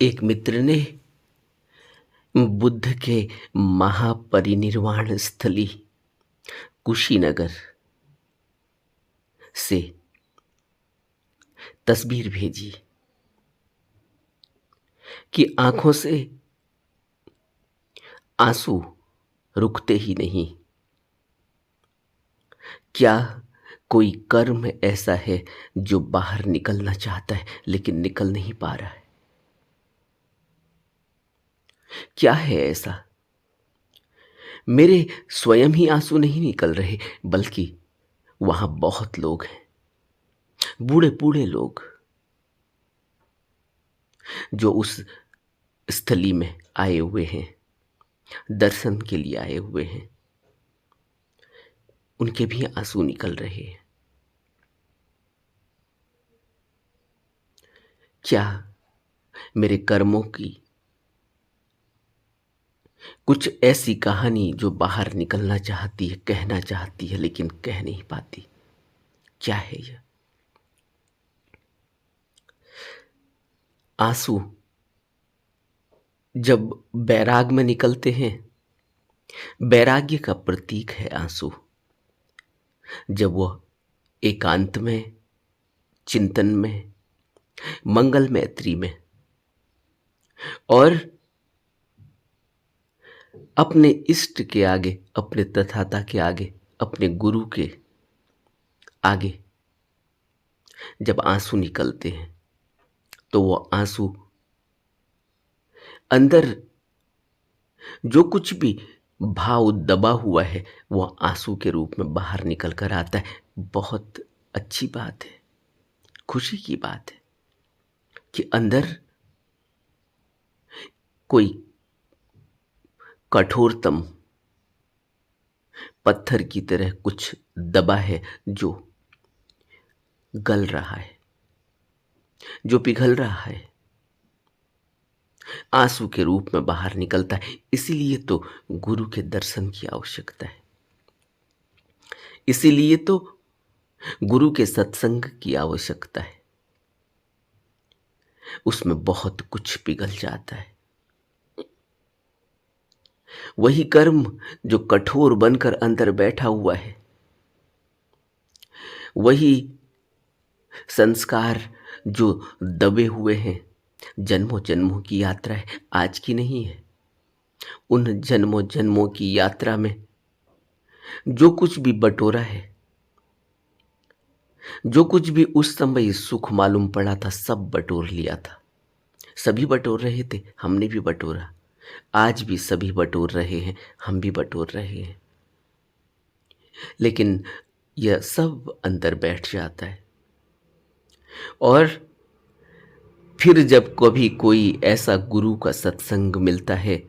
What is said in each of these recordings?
एक मित्र ने बुद्ध के महापरिनिर्वाण स्थली कुशीनगर से तस्वीर भेजी कि आंखों से आंसू रुकते ही नहीं। क्या कोई कर्म ऐसा है जो बाहर निकलना चाहता है लेकिन निकल नहीं पा रहा है? क्या है ऐसा? मेरे स्वयं ही आंसू नहीं निकल रहे, बल्कि वहां बहुत लोग हैं, बूढ़े बूढ़े लोग जो उस स्थली में आए हुए हैं, दर्शन के लिए आए हुए हैं। उनके भी आंसू निकल रहे हैं। क्या मेरे कर्मों की कुछ ऐसी कहानी जो बाहर निकलना चाहती है, कहना चाहती है, लेकिन कह नहीं पाती? क्या है यह? आंसू जब बैराग में निकलते हैं, वैराग्य का प्रतीक है आंसू। जब वह एकांत में, चिंतन में, मंगल मैत्री में और अपने इष्ट के आगे, अपने तथाता के आगे, अपने गुरु के आगे जब आंसू निकलते हैं, तो वो आंसू अंदर जो कुछ भी भाव दबा हुआ है, वो आंसू के रूप में बाहर निकल कर आता है। बहुत अच्छी बात है, खुशी की बात है कि अंदर कोई कठोरतम पत्थर की तरह कुछ दबा है जो गल रहा है, जो पिघल रहा है, आंसू के रूप में बाहर निकलता है। इसीलिए तो गुरु के दर्शन की आवश्यकता है, इसीलिए तो गुरु के सत्संग की आवश्यकता है। उसमें बहुत कुछ पिघल जाता है। वही कर्म जो कठोर बनकर अंदर बैठा हुआ है, वही संस्कार जो दबे हुए हैं, जन्मों जन्मों की यात्रा है, आज की नहीं है। उन जन्मों जन्मों की यात्रा में जो कुछ भी बटोरा है, जो कुछ भी उस समय सुख मालूम पड़ा था, सब बटोर लिया था। सभी बटोर रहे थे, हमने भी बटोरा। आज भी सभी बटोर रहे हैं, हम भी बटोर रहे हैं। लेकिन यह सब अंदर बैठ जाता है। और फिर जब कभी कोई ऐसा गुरु का सत्संग मिलता है,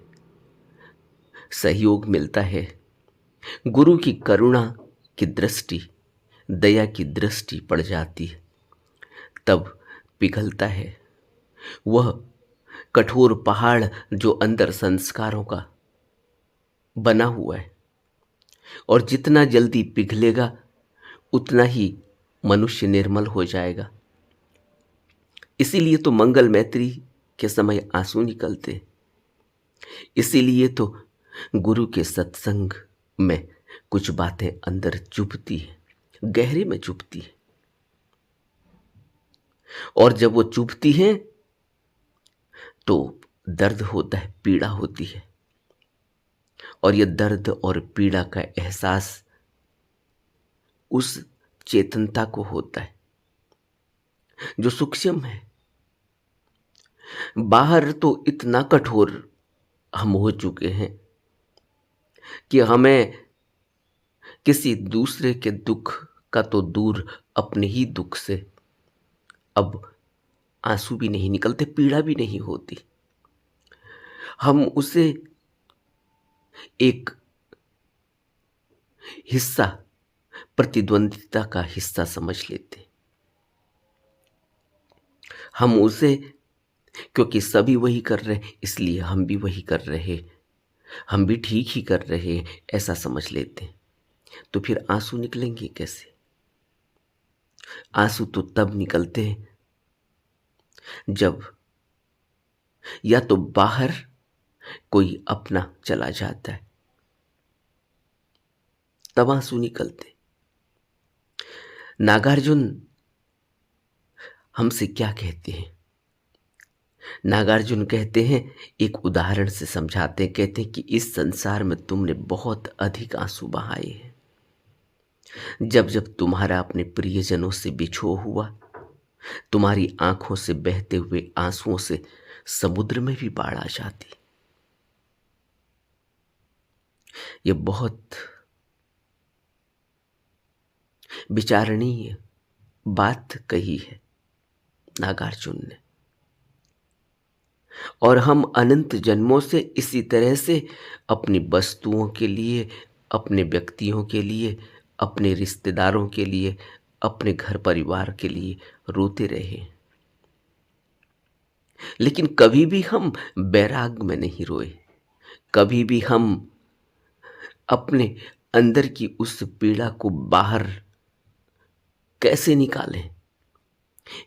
सहयोग मिलता है, गुरु की करुणा की दृष्टि, दया की दृष्टि पड़ जाती है, तब पिघलता है वह कठोर पहाड़ जो अंदर संस्कारों का बना हुआ है। और जितना जल्दी पिघलेगा, उतना ही मनुष्य निर्मल हो जाएगा। इसीलिए तो मंगल मैत्री के समय आंसू निकलते हैं। इसीलिए तो गुरु के सत्संग में कुछ बातें अंदर चुभती है, गहरे में चुभती है। और जब वो चुभती है तो दर्द होता है, पीड़ा होती है। और ये दर्द और पीड़ा का एहसास उस चेतनता को होता है जो सूक्ष्म है। बाहर तो इतना कठोर हम हो चुके हैं कि हमें किसी दूसरे के दुख का तो दूर, अपने ही दुख से अब आंसू भी नहीं निकलते, पीड़ा भी नहीं होती। हम उसे एक हिस्सा, प्रतिद्वंदिता का हिस्सा समझ लेते। हम उसे, क्योंकि सभी वही कर रहे हैं इसलिए हम भी वही कर रहे, हम भी ठीक ही कर रहे हैं, ऐसा समझ लेते हैं। तो फिर आंसू निकलेंगे कैसे? आंसू तो तब निकलते हैं जब या तो बाहर कोई अपना चला जाता है, तब आंसू निकलते। नागार्जुन हमसे क्या कहते हैं? नागार्जुन कहते हैं, एक उदाहरण से समझाते हैं, कहते हैं कि इस संसार में तुमने बहुत अधिक आंसू बहाए हैं। जब जब तुम्हारा अपने प्रियजनों से बिछोह हुआ, तुम्हारी आंखों से बहते हुए आंसुओं से समुद्र में भी बाढ़ आ जाती। ये बहुत विचारणीय बात कही है नागार्जुन ने। और हम अनंत जन्मों से इसी तरह से अपनी वस्तुओं के लिए, अपने व्यक्तियों के लिए, अपने रिश्तेदारों के लिए, अपने घर परिवार के लिए रोते रहे, लेकिन कभी भी हम बैराग में नहीं रोए। कभी भी हम अपने अंदर की उस पीड़ा को बाहर कैसे निकालें,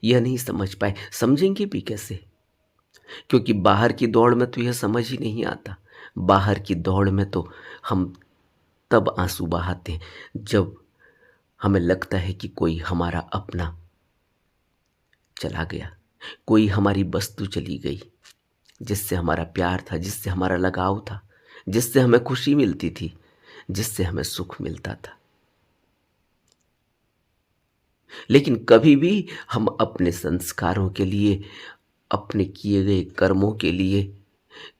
यह नहीं समझ पाए। समझेंगे भी कैसे? क्योंकि बाहर की दौड़ में तो यह समझ ही नहीं आता। बाहर की दौड़ में तो हम तब आंसू बहाते हैं जब हमें लगता है कि कोई हमारा अपना चला गया, कोई हमारी वस्तु चली गई, जिससे हमारा प्यार था, जिससे हमारा लगाव था, जिससे हमें खुशी मिलती थी, जिससे हमें सुख मिलता था। लेकिन कभी भी हम अपने संस्कारों के लिए, अपने किए गए कर्मों के लिए,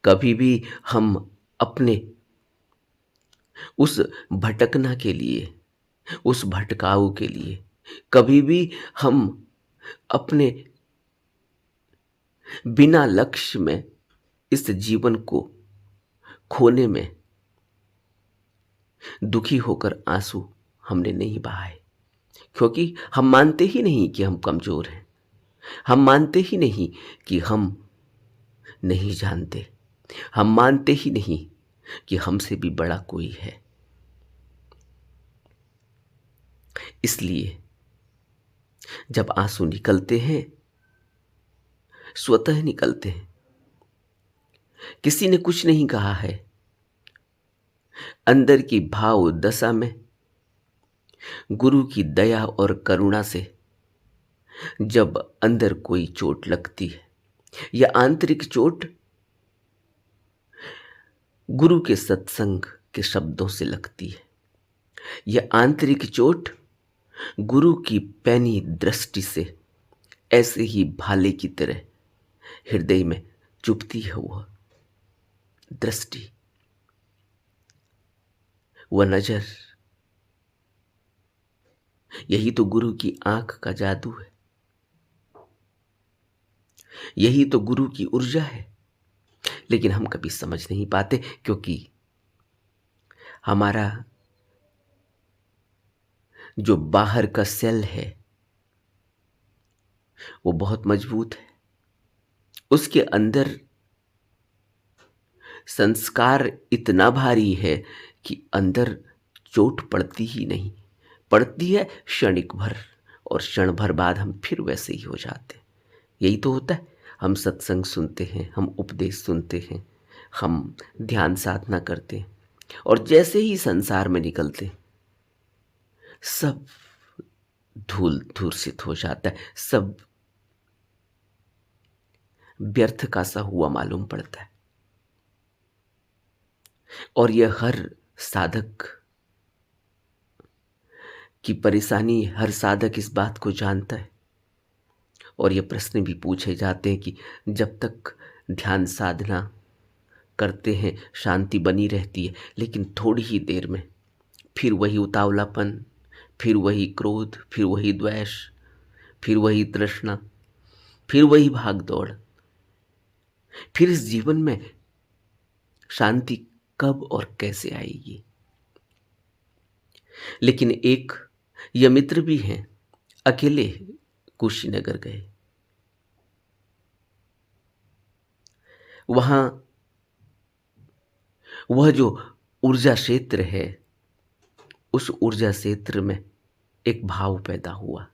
कभी भी हम अपने उस भटकना के लिए, उस भटकाव के लिए, कभी भी हम अपने बिना लक्ष्य में इस जीवन को खोने में दुखी होकर आंसू हमने नहीं बहाए। क्योंकि हम मानते ही नहीं कि हम कमजोर हैं। हम मानते ही नहीं कि हम नहीं जानते। हम मानते ही नहीं कि हमसे भी बड़ा कोई है। इसलिए जब आंसू निकलते हैं, स्वतः निकलते हैं। किसी ने कुछ नहीं कहा है। अंदर की भाव दशा में गुरु की दया और करुणा से जब अंदर कोई चोट लगती है, यह आंतरिक चोट गुरु के सत्संग के शब्दों से लगती है। यह आंतरिक चोट गुरु की पैनी दृष्टि से ऐसे ही भाले की तरह हृदय में चुभती है। वह दृष्टि, वह नजर, यही तो गुरु की आंख का जादू है। यही तो गुरु की ऊर्जा है। लेकिन हम कभी समझ नहीं पाते, क्योंकि हमारा जो बाहर का सेल है वो बहुत मजबूत है। उसके अंदर संस्कार इतना भारी है कि अंदर चोट पड़ती ही नहीं। पड़ती है क्षणिक भर, और क्षण भर बाद हम फिर वैसे ही हो जाते हैं। यही तो होता है। हम सत्संग सुनते हैं, हम उपदेश सुनते हैं, हम ध्यान साधना करते हैं, और जैसे ही संसार में निकलते हैं, सब धूल धूर्षित हो जाता है। सब व्यर्थ का सा हुआ मालूम पड़ता है। और यह हर साधक की परेशानी, हर साधक इस बात को जानता है। और ये प्रश्न भी पूछे जाते हैं कि जब तक ध्यान साधना करते हैं शांति बनी रहती है, लेकिन थोड़ी ही देर में फिर वही उतावलापन, फिर वही क्रोध, फिर वही द्वेष, फिर वही तृष्णा, फिर वही भाग दौड़। फिर इस जीवन में शांति कब और कैसे आएगी? लेकिन एक ये मित्र भी हैं, अकेले कुशीनगर गए। वहां वह जो ऊर्जा क्षेत्र है, उस ऊर्जा क्षेत्र में एक भाव पैदा हुआ।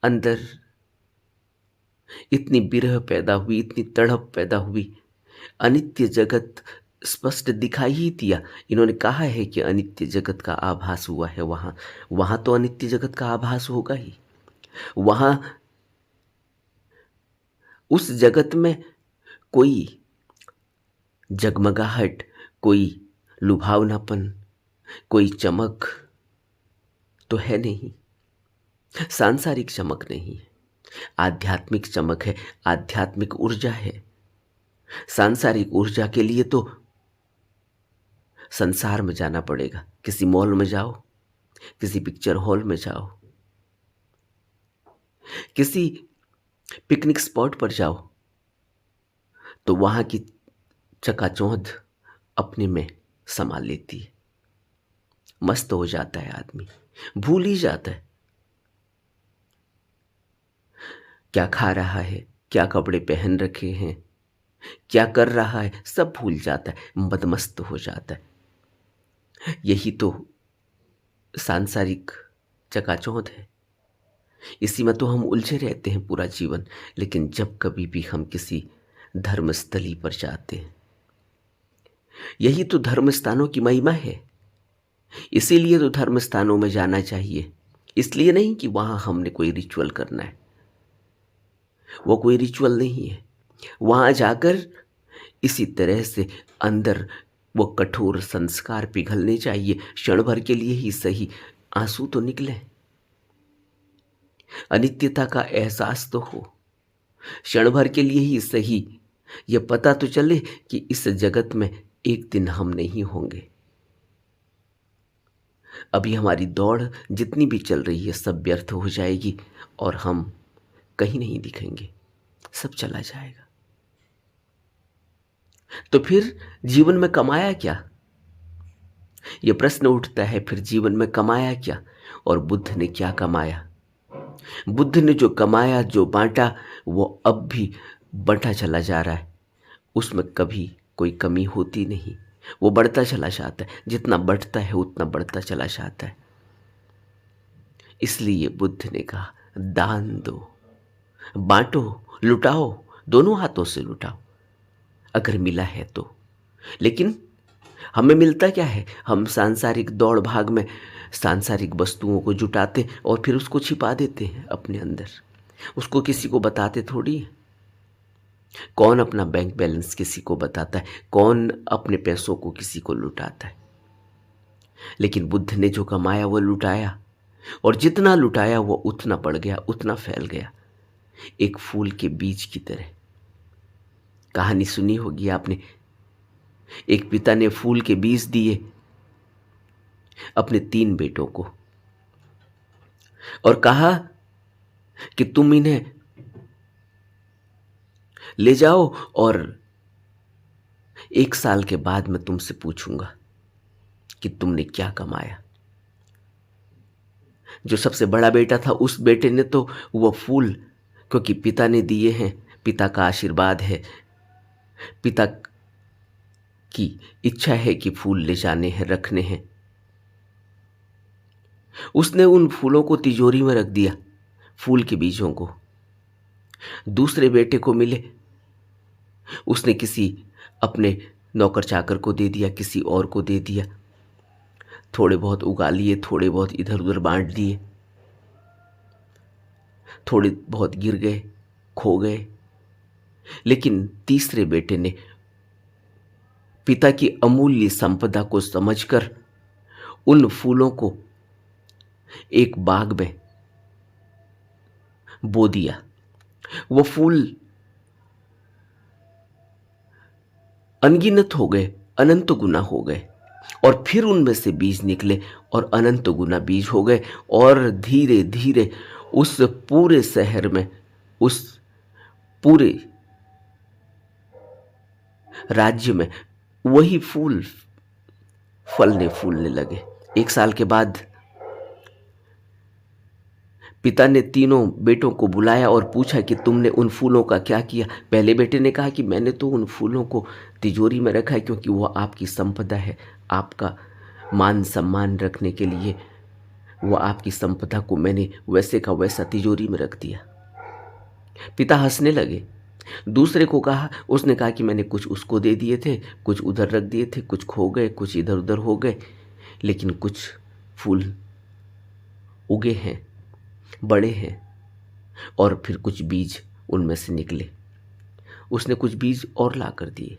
अंदर इतनी विरह पैदा हुई, इतनी तड़प पैदा हुई। अनित्य जगत स्पष्ट दिखाई ही दिया। इन्होंने कहा है कि अनित्य जगत का आभास हुआ है। वहां तो अनित्य जगत का आभास होगा ही। वहां उस जगत में कोई जगमगाहट, कोई लुभावनापन, कोई चमक तो है नहीं। सांसारिक चमक नहीं है, आध्यात्मिक चमक है, आध्यात्मिक ऊर्जा है। सांसारिक ऊर्जा के लिए तो संसार में जाना पड़ेगा। किसी मॉल में जाओ, किसी पिक्चर हॉल में जाओ, किसी पिकनिक स्पॉट पर जाओ, तो वहां की चकाचौंध अपने में समा लेती है। मस्त हो जाता है आदमी, भूल ही जाता है क्या खा रहा है, क्या कपड़े पहन रखे हैं, क्या कर रहा है, सब भूल जाता है, मदमस्त हो जाता है। यही तो सांसारिक चकाचौंध है। इसी में तो हम उलझे रहते हैं पूरा जीवन। लेकिन जब कभी भी हम किसी धर्मस्थली पर जाते हैं, यही तो धर्म स्थानों की महिमा है। इसीलिए तो धर्म स्थानों में जाना चाहिए। इसलिए नहीं कि वहां हमने कोई रिचुअल करना है, वो कोई रिचुअल नहीं है। वहां जाकर इसी तरह से अंदर वो कठोर संस्कार पिघलने चाहिए। क्षण भर के लिए ही सही, आंसू तो निकले, अनित्यता का एहसास तो हो। क्षण भर के लिए ही सही, ये पता तो चले कि इस जगत में एक दिन हम नहीं होंगे। अभी हमारी दौड़ जितनी भी चल रही है सब व्यर्थ हो जाएगी और हम कहीं नहीं दिखेंगे, सब चला जाएगा। तो फिर जीवन में कमाया क्या? यह प्रश्न उठता है, फिर जीवन में कमाया क्या? और बुद्ध ने क्या कमाया? बुद्ध ने जो कमाया, जो बांटा, वो अब भी बढ़ता चला जा रहा है। उसमें कभी कोई कमी होती नहीं, वो बढ़ता चला जाता है। जितना बढ़ता है उतना बढ़ता चला जाता है। इसलिए बुद्ध ने कहा, दान दो, बांटो, लुटाओ, दोनों हाथों से लुटाओ अगर मिला है तो। लेकिन हमें मिलता क्या है? हम सांसारिक दौड़ भाग में सांसारिक वस्तुओं को जुटाते और फिर उसको छिपा देते हैं अपने अंदर। उसको किसी को बताते थोड़ी है। कौन अपना बैंक बैलेंस किसी को बताता है? कौन अपने पैसों को किसी को लुटाता है? लेकिन बुद्ध ने जो कमाया वो लुटाया, और जितना लुटाया वो उतना बढ़ गया, उतना फैल गया, एक फूल के बीज की तरह। कहानी सुनी होगी आपने। एक पिता ने फूल के बीज दिए अपने 3 बेटों को और कहा कि तुम इन्हें ले जाओ और 1 साल के बाद मैं तुमसे पूछूंगा कि तुमने क्या कमाया। जो सबसे बड़ा बेटा था, उस बेटे ने तो वह फूल, क्योंकि पिता ने दिए हैं, पिता का आशीर्वाद है, पिता की इच्छा है कि फूल ले जाने हैं, रखने हैं, उसने उन फूलों को तिजोरी में रख दिया, फूल के बीजों को। दूसरे बेटे को मिले, उसने किसी अपने नौकर चाकर को दे दिया, किसी और को दे दिया। थोड़े बहुत उगा लिए, थोड़े बहुत इधर उधर बांट दिए, थोड़े बहुत गिर गए, खो गए। लेकिन तीसरे बेटे ने पिता की अमूल्य संपदा को समझकर उन फूलों को एक बाग में बो दिया। वो फूल अनगिनत हो गए, अनंत गुना हो गए, और फिर उनमें से बीज निकले और अनंत गुना बीज हो गए। और धीरे धीरे उस पूरे शहर में, उस पूरे राज्य में वही फूल फलने फूलने लगे। 1 साल के बाद पिता ने तीनों बेटों को बुलाया और पूछा कि तुमने उन फूलों का क्या किया? पहले बेटे ने कहा कि मैंने तो उन फूलों को तिजोरी में रखा है, क्योंकि वो आपकी संपदा है, आपका मान सम्मान रखने के लिए वो आपकी संपदा को मैंने वैसे का वैसा तिजोरी में रख दिया। पिता हंसने लगे। दूसरे को कहा, उसने कहा कि मैंने कुछ उसको दे दिए थे, कुछ उधर रख दिए थे, कुछ खो गए, कुछ इधर उधर हो गए, लेकिन कुछ फूल उगे हैं, बड़े हैं, और फिर कुछ बीज उनमें से निकले। उसने कुछ बीज और ला कर दिए,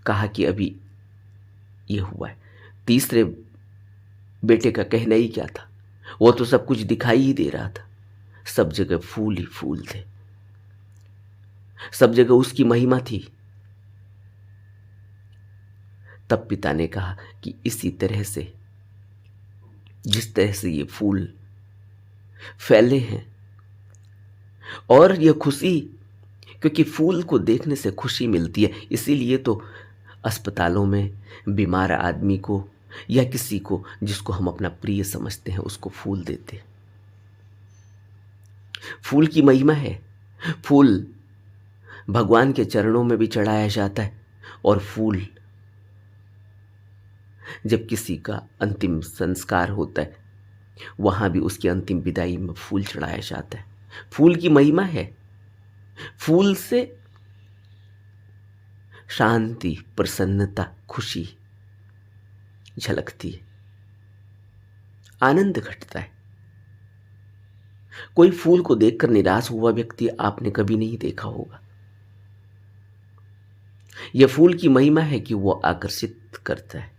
कहा कि अभी ये हुआ है। तीसरे बेटे का कहना ही क्या था, वो तो सब कुछ दिखाई ही दे रहा था, सब जगह फूल ही फूल थे, सब जगह उसकी महिमा थी। तब पिता ने कहा कि इसी तरह से, जिस तरह से ये फूल फैले हैं, और यह खुशी, क्योंकि फूल को देखने से खुशी मिलती है, इसीलिए तो अस्पतालों में बीमार आदमी को या किसी को जिसको हम अपना प्रिय समझते हैं उसको फूल देते हैं। फूल की महिमा है। फूल भगवान के चरणों में भी चढ़ाया जाता है, और फूल जब किसी का अंतिम संस्कार होता है वहां भी उसकी अंतिम विदाई में फूल चढ़ाया जाता है। फूल की महिमा है। फूल से शांति, प्रसन्नता, खुशी झलकती है, आनंद घटता है। कोई फूल को देखकर निराश हुआ व्यक्ति आपने कभी नहीं देखा होगा। यह फूल की महिमा है कि वो आकर्षित करता है।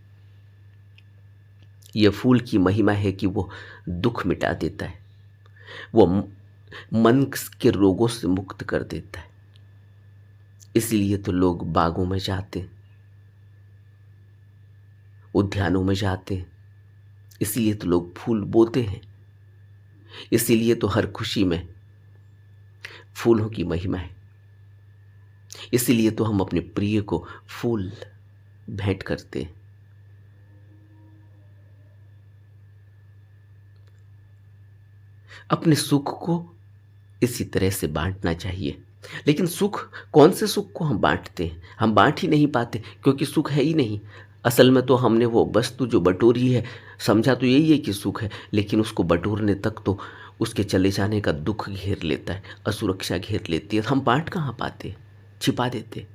यह फूल की महिमा है कि वो दुख मिटा देता है, वो मन के रोगों से मुक्त कर देता है। इसलिए तो लोग बागों में जाते, उद्यानों में जाते, इसलिए तो लोग फूल बोते हैं, इसीलिए तो हर खुशी में फूलों की महिमा है। इसीलिए तो हम अपने प्रिय को फूल भेंट करते हैं। अपने सुख को इसी तरह से बांटना चाहिए। लेकिन सुख, कौन से सुख को हम बांटते हैं? हम बांट ही नहीं पाते, क्योंकि सुख है ही नहीं। असल में तो हमने वो वस्तु जो बटोरी है, समझा तो यही है कि सुख है, लेकिन उसको बटोरने तक तो उसके चले जाने का दुख घेर लेता है, असुरक्षा घेर लेती है। हम बांट कहाँ पाते, छिपा देते।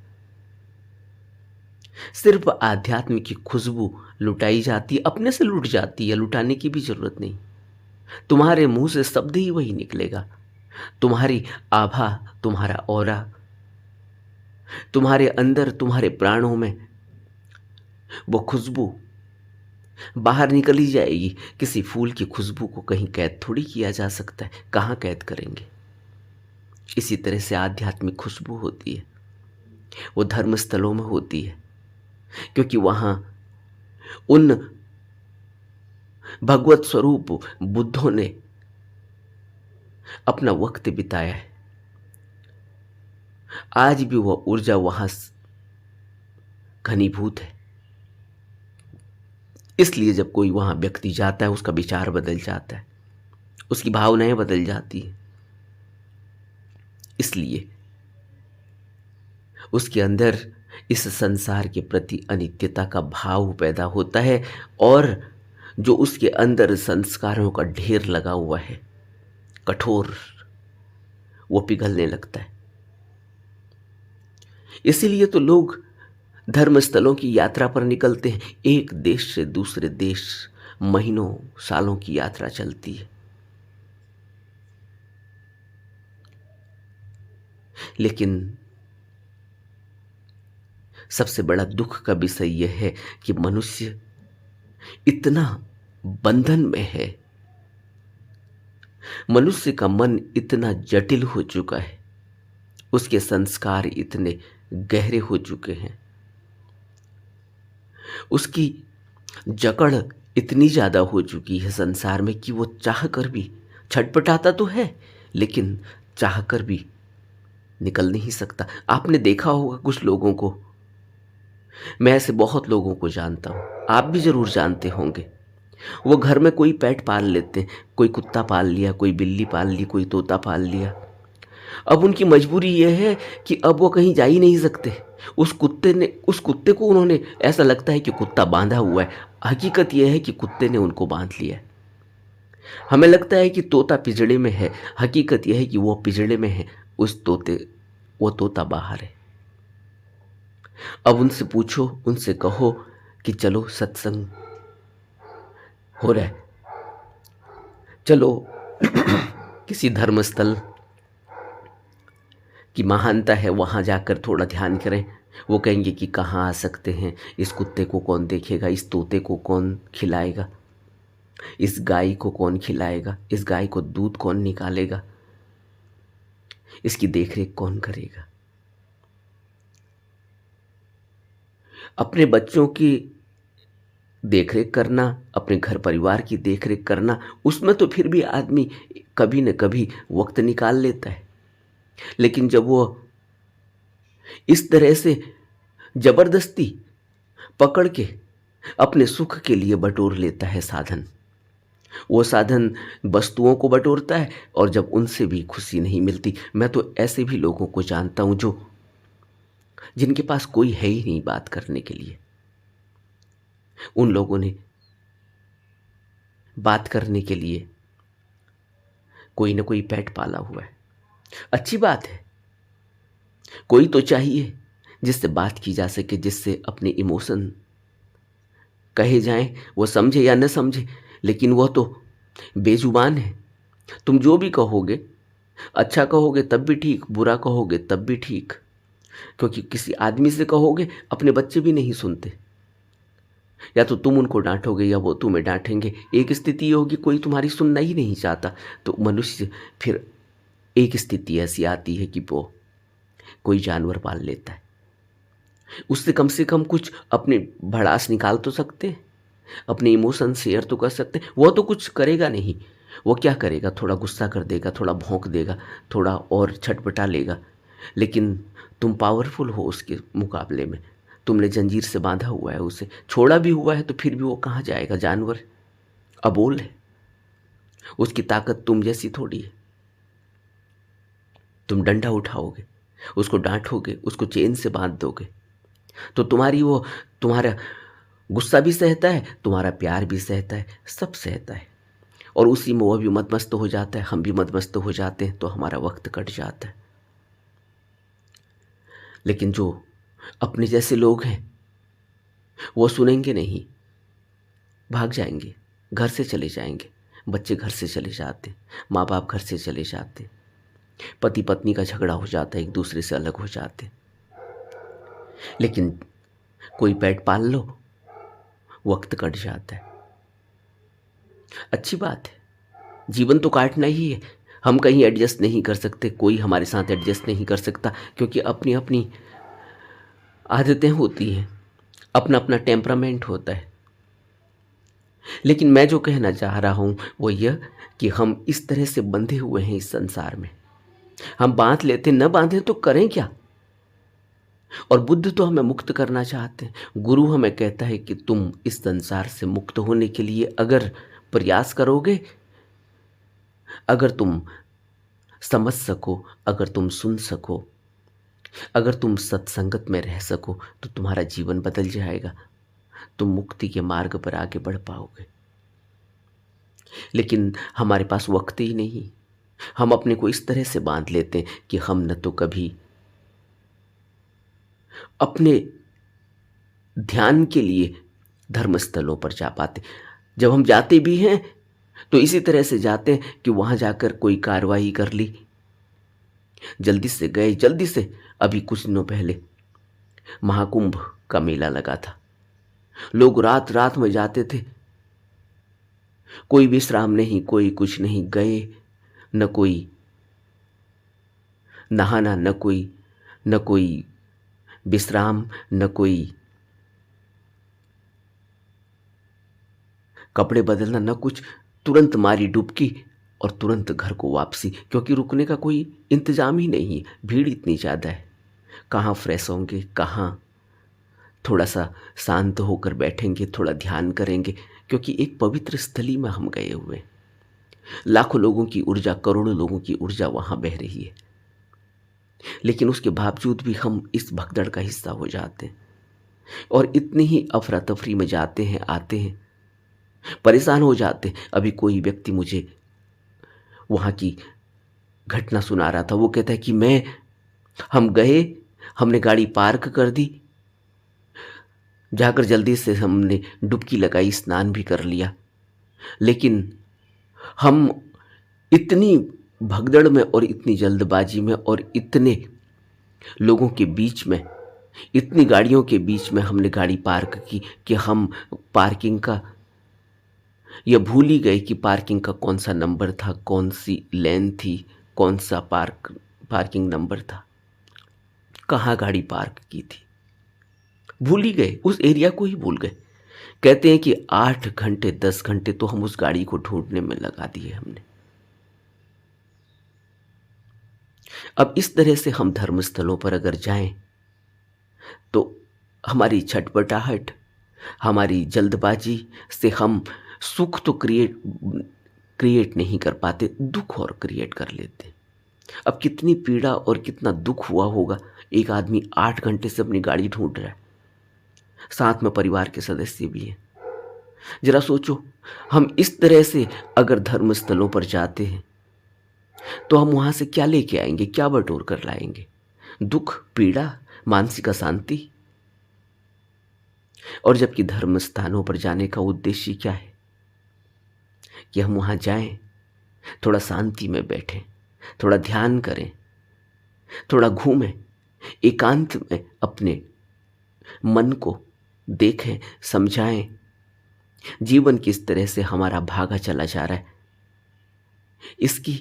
सिर्फ आध्यात्म की खुशबू लुटाई जाती है, अपने से लुट जाती है, लुटाने की भी जरूरत नहीं। तुम्हारे मुंह से शब्द ही वही निकलेगा। तुम्हारी आभा, तुम्हारा ऑरा, तुम्हारे अंदर, तुम्हारे प्राणों में वो खुशबू बाहर निकल ही जाएगी। किसी फूल की खुशबू को कहीं कैद थोड़ी किया जा सकता है, कहाँ कैद करेंगे। इसी तरह से आध्यात्मिक खुशबू होती है, वो धर्म स्थलों में होती है, क्योंकि वहां उन भगवत स्वरूप बुद्धों ने अपना वक्त बिताया है। आज भी वह ऊर्जा वहां घनीभूत है। इसलिए जब कोई वहां व्यक्ति जाता है उसका विचार बदल जाता है, उसकी भावनाएं बदल जाती हैं। इसलिए उसके अंदर इस संसार के प्रति अनित्यता का भाव पैदा होता है, और जो उसके अंदर संस्कारों का ढेर लगा हुआ है, कठोर, वो पिघलने लगता है। इसीलिए तो लोग धर्मस्थलों की यात्रा पर निकलते हैं। एक देश से दूसरे देश महीनों सालों की यात्रा चलती है। लेकिन सबसे बड़ा दुख का विषय यह है कि मनुष्य इतना बंधन में है, मनुष्य का मन इतना जटिल हो चुका है, उसके संस्कार इतने गहरे हो चुके हैं, उसकी जकड़ इतनी ज्यादा हो चुकी है संसार में कि वो चाह कर भी छटपटाता तो है, लेकिन चाह कर भी निकल नहीं सकता। आपने देखा होगा कुछ लोगों को, मैं ऐसे बहुत लोगों को जानता हूं, आप भी जरूर जानते होंगे। वो घर में कोई पेट पाल लेते हैं, कोई कुत्ता पाल लिया, कोई बिल्ली पाल ली, कोई तोता पाल लिया। अब उनकी मजबूरी यह है कि अब वो कहीं जा ही नहीं सकते। उस कुत्ते को उन्होंने, ऐसा लगता है कि कुत्ता बांधा हुआ है, हकीकत यह है कि कुत्ते ने उनको बांध लिया है। हमें लगता है कि तोता पिंजड़े में है, हकीकत यह है कि वो पिंजड़े में है वो तोता बाहर है। अब उनसे पूछो, उनसे कहो कि चलो सत्संग हो रहा है, चलो किसी धर्मस्थल की महानता है वहाँ जाकर थोड़ा ध्यान करें। वो कहेंगे कि कहाँ आ सकते हैं, इस कुत्ते को कौन देखेगा, इस तोते को कौन खिलाएगा, इस गाय को कौन खिलाएगा, इस गाय को दूध कौन निकालेगा, इसकी देखरेख कौन करेगा। अपने बच्चों की देखरेख करना, अपने घर परिवार की देखरेख करना, उसमें तो फिर भी आदमी कभी न कभी वक्त निकाल लेता है। लेकिन जब वो इस तरह से जबरदस्ती पकड़ के अपने सुख के लिए बटोर लेता है साधन, वो साधन वस्तुओं को बटोरता है, और जब उनसे भी खुशी नहीं मिलती। मैं तो ऐसे भी लोगों को जानता हूं जो जिनके पास कोई है ही नहीं बात करने के लिए। उन लोगों ने बात करने के लिए कोई ना कोई पेट पाला हुआ है। अच्छी बात है, कोई तो चाहिए जिससे बात की जा सके, जिससे अपने इमोशन कहे जाएं, वो समझे या न समझे, लेकिन वह तो बेजुबान है। तुम जो भी कहोगे, अच्छा कहोगे तब भी ठीक, बुरा कहोगे तब भी ठीक, क्योंकि किसी आदमी से कहोगे अपने बच्चे भी नहीं सुनते। या तो तुम उनको डांटोगे या वो तुम्हें डांटेंगे। एक स्थिति ये होगी कोई तुम्हारी सुनना ही नहीं चाहता, तो मनुष्य फिर एक स्थिति ऐसी आती है कि वो कोई जानवर पाल लेता है। उससे कम से कम कुछ अपनी भड़ास निकाल तो सकते हैं, अपने इमोशन शेयर तो कर सकते हैं। वो तो कुछ करेगा नहीं, वो क्या करेगा, थोड़ा गुस्सा कर देगा, थोड़ा भौंक देगा, थोड़ा और छटपटा लेगा। लेकिन तुम पावरफुल हो उसके मुकाबले में, तुमने जंजीर से बांधा हुआ है, उसे छोड़ा भी हुआ है, तो फिर भी वो कहाँ जाएगा। जानवर अबोल है, उसकी ताकत तुम जैसी थोड़ी है। तुम डंडा उठाओगे, उसको डांटोगे, उसको चेन से बांध दोगे, तो तुम्हारा गुस्सा भी सहता है, तुम्हारा प्यार भी सहता है, सब सहता है। और उसी में वह भी मदमस्त हो जाता है, हम भी मदमस्त हो जाते हैं, तो हमारा वक्त कट जाता है। लेकिन जो अपने जैसे लोग हैं वो सुनेंगे नहीं, भाग जाएंगे, घर से चले जाएंगे। बच्चे घर से चले जाते, माँ बाप घर से चले जाते, पति पत्नी का झगड़ा हो जाता है, एक दूसरे से अलग हो जाते। लेकिन कोई पेट पाल लो, वक्त कट जाता है। अच्छी बात है, जीवन तो काटना ही है। हम कहीं एडजस्ट नहीं कर सकते, कोई हमारे साथ एडजस्ट नहीं कर सकता, क्योंकि अपनी अपनी आदतें होती हैं, अपना अपना टेम्परामेंट होता है। लेकिन मैं जो कहना चाह रहा हूँ वो यह कि हम इस तरह से बंधे हुए हैं इस संसार में। हम बांध लेते, न बांधे तो करें क्या। और बुद्ध तो हमें मुक्त करना चाहते हैं। गुरु हमें कहता है कि तुम इस संसार से मुक्त होने के लिए अगर प्रयास करोगे, अगर तुम समझ सको, अगर तुम सुन सको, अगर तुम सत्संगत में रह सको, तो तुम्हारा जीवन बदल जाएगा, तुम मुक्ति के मार्ग पर आगे बढ़ पाओगे। लेकिन हमारे पास वक्त ही नहीं। हम अपने को इस तरह से बांध लेते हैं कि हम न तो कभी अपने ध्यान के लिए धर्मस्थलों पर जा पाते। जब हम जाते भी हैं तो इसी तरह से जाते हैं कि वहाँ जाकर कोई कार्रवाई कर ली, जल्दी से गए, जल्दी से। अभी कुछ दिनों पहले महाकुंभ का मेला लगा था, लोग रात रात में जाते थे, कोई विश्राम नहीं, कोई कुछ नहीं, गए, न कोई नहाना, न कोई विश्राम, न कोई कपड़े बदलना, न कुछ। तुरंत मारी डुबकी और तुरंत घर को वापसी, क्योंकि रुकने का कोई इंतजाम ही नहीं है। भीड़ इतनी ज़्यादा है, कहाँ फ्रेश होंगे, कहाँ थोड़ा सा शांत होकर बैठेंगे, थोड़ा ध्यान करेंगे, क्योंकि एक पवित्र स्थली में हम गए हुए। लाखों लोगों की ऊर्जा, करोड़ों लोगों की ऊर्जा वहाँ बह रही है, लेकिन उसके बावजूद भी हम इस भगदड़ का हिस्सा हो जाते हैं और इतनी ही अफरा तफरी में जाते हैं, आते हैं, परेशान हो जाते हैं। अभी कोई व्यक्ति मुझे वहाँ की घटना सुना रहा था। वो कहता है कि हम गए, हमने गाड़ी पार्क कर दी, जाकर जल्दी से हमने डुबकी लगाई, स्नान भी कर लिया, लेकिन हम इतनी भगदड़ में और इतनी जल्दबाजी में और इतने लोगों के बीच में, इतनी गाड़ियों के बीच में हमने गाड़ी पार्क की कि हम पार्किंग का यह भूल ही गए कि पार्किंग का कौन सा नंबर था, कौन सी लेन थी, कौन सा पार्किंग नंबर था, कहाँ गाड़ी पार्क की थी। भूल ही गए, उस एरिया को ही भूल गए। कहते हैं कि 8 घंटे 10 घंटे तो हम उस गाड़ी को ढूंढने में लगा दिए हमने। अब इस तरह से हम धर्मस्थलों पर अगर जाएं तो हमारी छटपटाहट, हमारी जल्दबाजी से हम सुख तो क्रिएट नहीं कर पाते, दुख और क्रिएट कर लेते। अब कितनी पीड़ा और कितना दुख हुआ होगा, एक आदमी 8 घंटे से अपनी गाड़ी ढूंढ रहा है, साथ में परिवार के सदस्य भी हैं। जरा सोचो, हम इस तरह से अगर धर्मस्थलों पर जाते हैं तो हम वहां से क्या लेके आएंगे, क्या बटोर कर लाएंगे? दुख, पीड़ा, मानसिक अशांति। और जबकि धर्म स्थानों पर जाने का उद्देश्य क्या है कि हम वहां जाएं, थोड़ा शांति में बैठें, थोड़ा ध्यान करें, थोड़ा घूमें, एकांत में अपने मन को देखें, समझाएं जीवन किस तरह से हमारा भागा चला जा रहा है। इसकी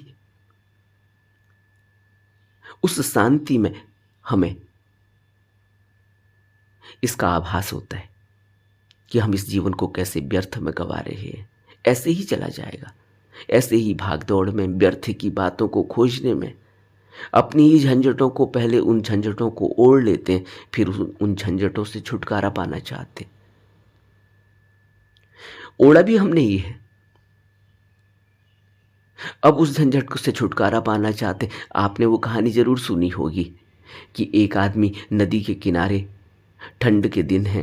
उस शांति में हमें इसका आभास होता है कि हम इस जीवन को कैसे व्यर्थ में गंवा रहे हैं। ऐसे ही चला जाएगा, ऐसे ही भागदौड़ में, व्यर्थ की बातों को खोजने में, अपनी ही झंझटों को, पहले उन झंझटों को ओढ़ लेते हैं, फिर उन झंझटों से छुटकारा पाना चाहते। ओढ़ा भी हमने ही है, अब उस झंझट से छुटकारा पाना चाहते। आपने वो कहानी जरूर सुनी होगी कि एक आदमी नदी के किनारे, ठंड के दिन है,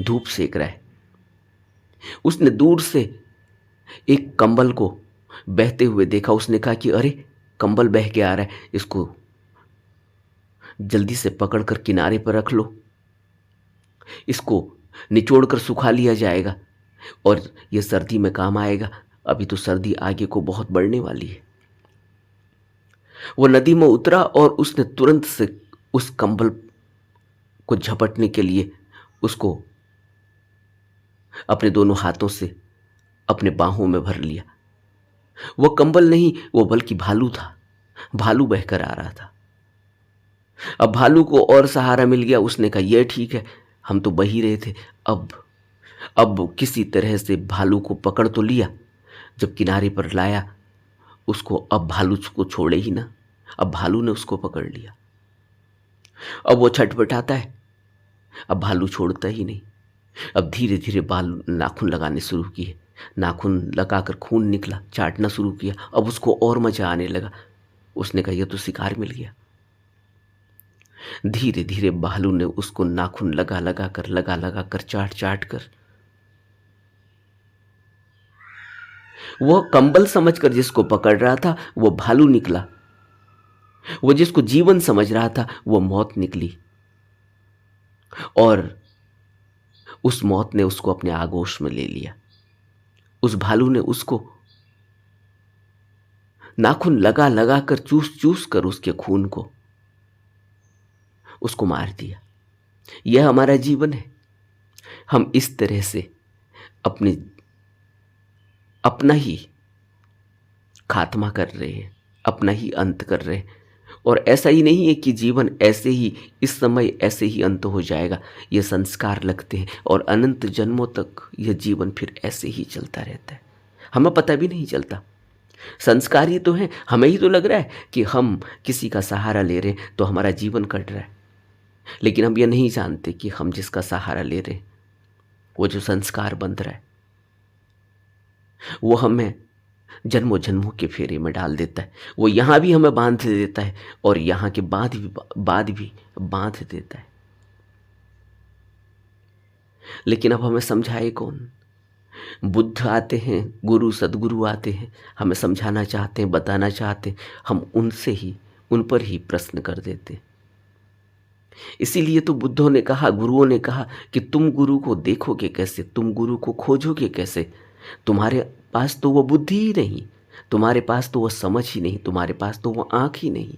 धूप सेक रहा है। उसने दूर से एक कंबल को बहते हुए देखा। उसने कहा कि अरे, कंबल बह के आ रहा है, इसको जल्दी से पकड़कर किनारे पर रख लो, इसको निचोड़ कर सुखा लिया जाएगा और यह सर्दी में काम आएगा। अभी तो सर्दी आगे को बहुत बढ़ने वाली है। वो नदी में उतरा और उसने तुरंत से उस कंबल को झपटने के लिए उसको अपने दोनों हाथों से अपने बाहों में भर लिया। वो कंबल नहीं, वो बल्कि भालू था। भालू बहकर आ रहा था। अब भालू को और सहारा मिल गया। उसने कहा, यह ठीक है, हम तो बह ही रहे थे। अब किसी तरह से भालू को पकड़ तो लिया। जब किनारे पर लाया उसको, अब भालू को छोड़े ही ना। अब भालू ने उसको पकड़ लिया। अब वो छटपटाता है, अब भालू छोड़ता ही नहीं। अब धीरे धीरे भालू नाखून लगाने शुरू किए, नाखून लगाकर खून निकला, चाटना शुरू किया। अब उसको और मजा आने लगा। उसने कहा, यह तो शिकार मिल गया। धीरे धीरे भालू ने उसको नाखून लगा लगा कर चाट कर, वो कंबल समझकर जिसको पकड़ रहा था वो भालू निकला। वो जिसको जीवन समझ रहा था वो मौत निकली। और उस मौत ने उसको अपने आगोश में ले लिया। उस भालू ने उसको नाखून लगा लगा कर, चूस चूस कर उसके खून को उसको मार दिया। यह हमारा जीवन है। हम इस तरह से अपना ही खात्मा कर रहे हैं, अपना ही अंत कर रहे हैं। और ऐसा ही नहीं है कि जीवन ऐसे ही, इस समय ऐसे ही अंत हो जाएगा। ये संस्कार लगते हैं और अनंत जन्मों तक यह जीवन फिर ऐसे ही चलता रहता है। हमें पता भी नहीं चलता। संस्कार ही तो है। हमें ही तो लग रहा है कि हम किसी का सहारा ले रहे हैं तो हमारा जीवन कट रहा है, लेकिन हम ये नहीं जानते कि हम जिसका सहारा ले रहे हैं, वो जो संस्कार बंध रहा है, वो हमें जन्मों जन्मों के फेरे में डाल देता है। वो यहाँ भी हमें बांध देता है और यहाँ के बाद भी बांध देता है। लेकिन अब हमें समझाए कौन? बुद्ध आते हैं, गुरु सद्गुरु आते हैं, हमें समझाना चाहते हैं, बताना चाहते हैं, हम उन पर ही प्रश्न कर देते हैं। इसीलिए तो बुद्धों ने कहा, गुरुओं ने कहा कि तुम गुरु को देखोगे कैसे, तुम गुरु को खोजोगे कैसे? तुम्हारे पास तो वो बुद्धि ही नहीं, तुम्हारे पास तो वो समझ ही नहीं, तुम्हारे पास तो वो आंख ही नहीं,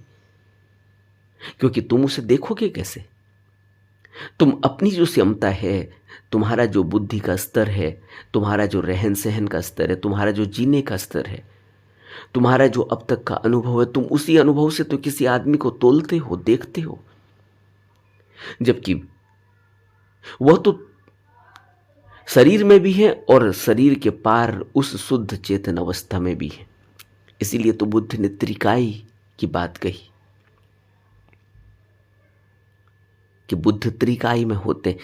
क्योंकि तुम उसे देखोगे कैसे? तुम अपनी जो क्षमता है, तुम्हारा जो बुद्धि का स्तर है, तुम्हारा जो रहन सहन का स्तर है, तुम्हारा जो जीने का स्तर है, तुम्हारा जो अब तक का अनुभव है, तुम उसी अनुभव से तो किसी आदमी को तोलते हो, देखते हो, जबकि वह तो शरीर में भी है और शरीर के पार उस शुद्ध चेतन अवस्था में भी है। इसीलिए तो बुद्ध ने त्रिकाई की बात कही कि बुद्ध त्रिकाई में होते,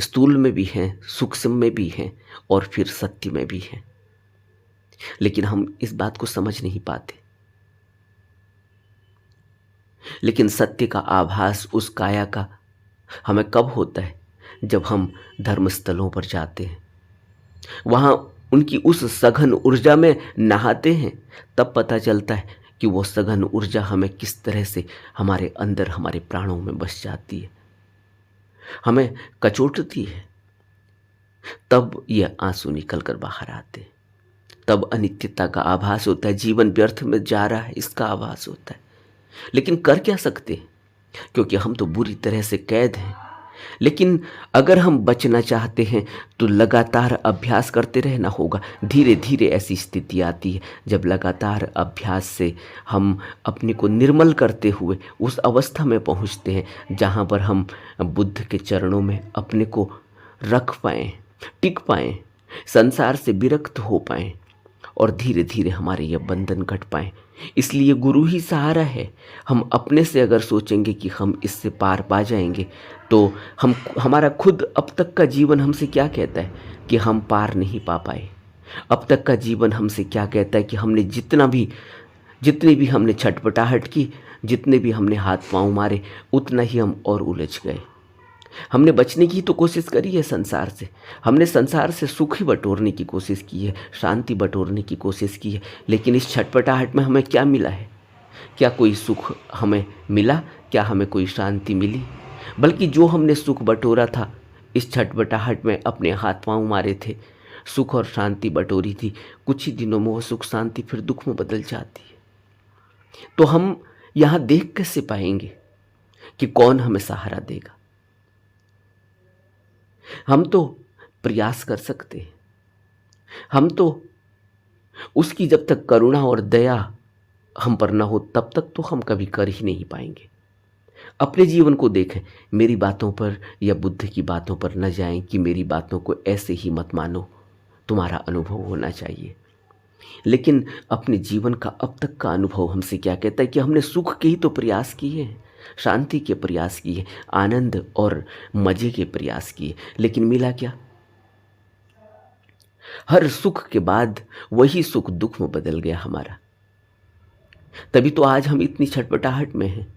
स्थूल में भी हैं, सूक्ष्म में भी हैं और फिर सत्य में भी हैं। लेकिन हम इस बात को समझ नहीं पाते। लेकिन सत्य का आभास उस काया का हमें कब होता है? जब हम धर्मस्थलों पर जाते हैं, वहाँ उनकी उस सघन ऊर्जा में नहाते हैं, तब पता चलता है कि वो सघन ऊर्जा हमें किस तरह से हमारे अंदर, हमारे प्राणों में बस जाती है, हमें कचोटती है। तब ये आंसू निकल कर बाहर आते हैं, तब अनित्यता का आभास होता है, जीवन व्यर्थ में जा रहा है इसका आभास होता है। लेकिन कर क्या सकते हैं, क्योंकि हम तो बुरी तरह से कैद हैं। लेकिन अगर हम बचना चाहते हैं तो लगातार अभ्यास करते रहना होगा। धीरे धीरे ऐसी स्थिति आती है जब लगातार अभ्यास से हम अपने को निर्मल करते हुए उस अवस्था में पहुंचते हैं जहां पर हम बुद्ध के चरणों में अपने को रख पाएं, टिक पाएं, संसार से विरक्त हो पाएं और धीरे धीरे हमारे ये बंधन घट पाएं। इसलिए गुरु ही सहारा है। हम अपने से अगर सोचेंगे कि हम इससे पार पा जाएंगे तो हमारा खुद अब तक का जीवन हमसे क्या कहता है कि हम पार नहीं पा पाए। अब तक का जीवन हमसे क्या कहता है कि हमने जितनी भी हमने छटपटाहट की, जितने भी हमने हाथ पांव मारे, उतना ही हम और उलझ गए। हमने बचने की तो कोशिश करी है संसार से, हमने संसार से सुख ही बटोरने की कोशिश की है, शांति बटोरने की कोशिश की है, लेकिन इस छटपटाहट में हमें क्या मिला है? क्या कोई सुख हमें मिला? क्या हमें कोई शांति मिली? बल्कि जो हमने सुख बटोरा था इस छटपटाहट में, अपने हाथ पांव मारे थे, सुख और शांति बटोरी थी, कुछ ही दिनों में वो सुख शांति फिर दुख में बदल जाती है। तो हम यहाँ देख कैसे पाएंगे कि कौन हमें सहारा देगा? हम तो प्रयास कर सकते हैं, हम तो उसकी जब तक करुणा और दया हम पर ना हो तब तक तो हम कभी कर ही नहीं पाएंगे। अपने जीवन को देखें, मेरी बातों पर या बुद्ध की बातों पर न जाएं कि मेरी बातों को ऐसे ही मत मानो, तुम्हारा अनुभव होना चाहिए। लेकिन अपने जीवन का अब तक का अनुभव हमसे क्या कहता है कि हमने सुख के ही तो प्रयास किए हैं, शांति के प्रयास किए, आनंद और मजे के प्रयास किए, लेकिन मिला क्या? हर सुख के बाद वही सुख दुख में बदल गया हमारा। तभी तो आज हम इतनी छटपटाहट में हैं।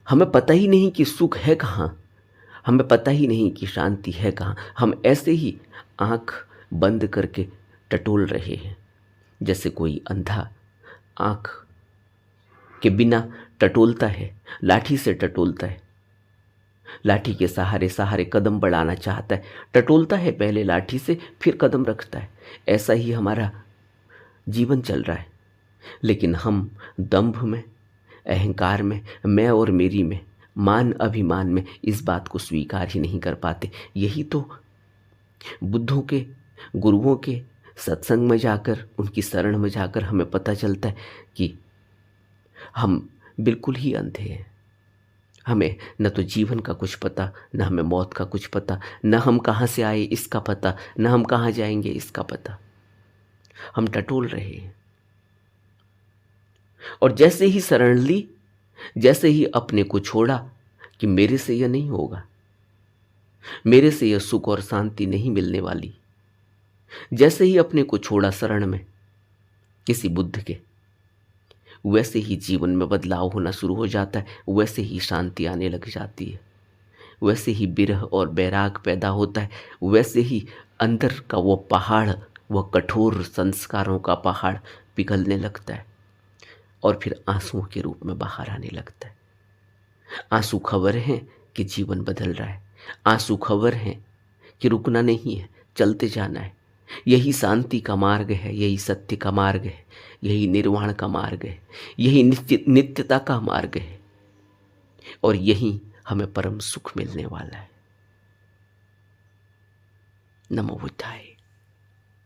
हमें पता ही नहीं कि सुख है कहाँ, हमें पता ही नहीं कि शांति है कहाँ। हम ऐसे ही आंख बंद करके टटोल रहे हैं, जैसे कोई अंधा आंख के बिना टटोलता है, लाठी से टटोलता है, लाठी के सहारे सहारे कदम बढ़ाना चाहता है, टटोलता है पहले लाठी से, फिर कदम रखता है। ऐसा ही हमारा जीवन चल रहा है। लेकिन हम दंभ में, अहंकार में, मैं और मेरी में, मान अभिमान में इस बात को स्वीकार ही नहीं कर पाते। यही तो बुद्धों के, गुरुओं के सत्संग में जाकर, उनकी शरण में जाकर हमें पता चलता है कि हम बिल्कुल ही अंधे हैं। हमें न तो जीवन का कुछ पता, न हमें मौत का कुछ पता, न हम कहाँ से आए इसका पता, न हम कहाँ जाएंगे इसका पता। हम टटोल रहे हैं। और जैसे ही शरण ली, जैसे ही अपने को छोड़ा कि मेरे से यह नहीं होगा, मेरे से यह सुख और शांति नहीं मिलने वाली, जैसे ही अपने को छोड़ा शरण में किसी बुद्ध के, वैसे ही जीवन में बदलाव होना शुरू हो जाता है, वैसे ही शांति आने लग जाती है, वैसे ही विरह और बैराग पैदा होता है, वैसे ही अंदर का वो पहाड़, वह कठोर संस्कारों का पहाड़ पिघलने लगता है और फिर आंसुओं के रूप में बाहर आने लगता है। आंसू खबर हैं कि जीवन बदल रहा है। आंसू खबर हैं कि रुकना नहीं है, चलते जाना है। यही शांति का मार्ग है, यही सत्य का मार्ग है, यही निर्वाण का मार्ग है, यही नित्यता का मार्ग है और यही हमें परम सुख मिलने वाला है। नमो बुद्धाय।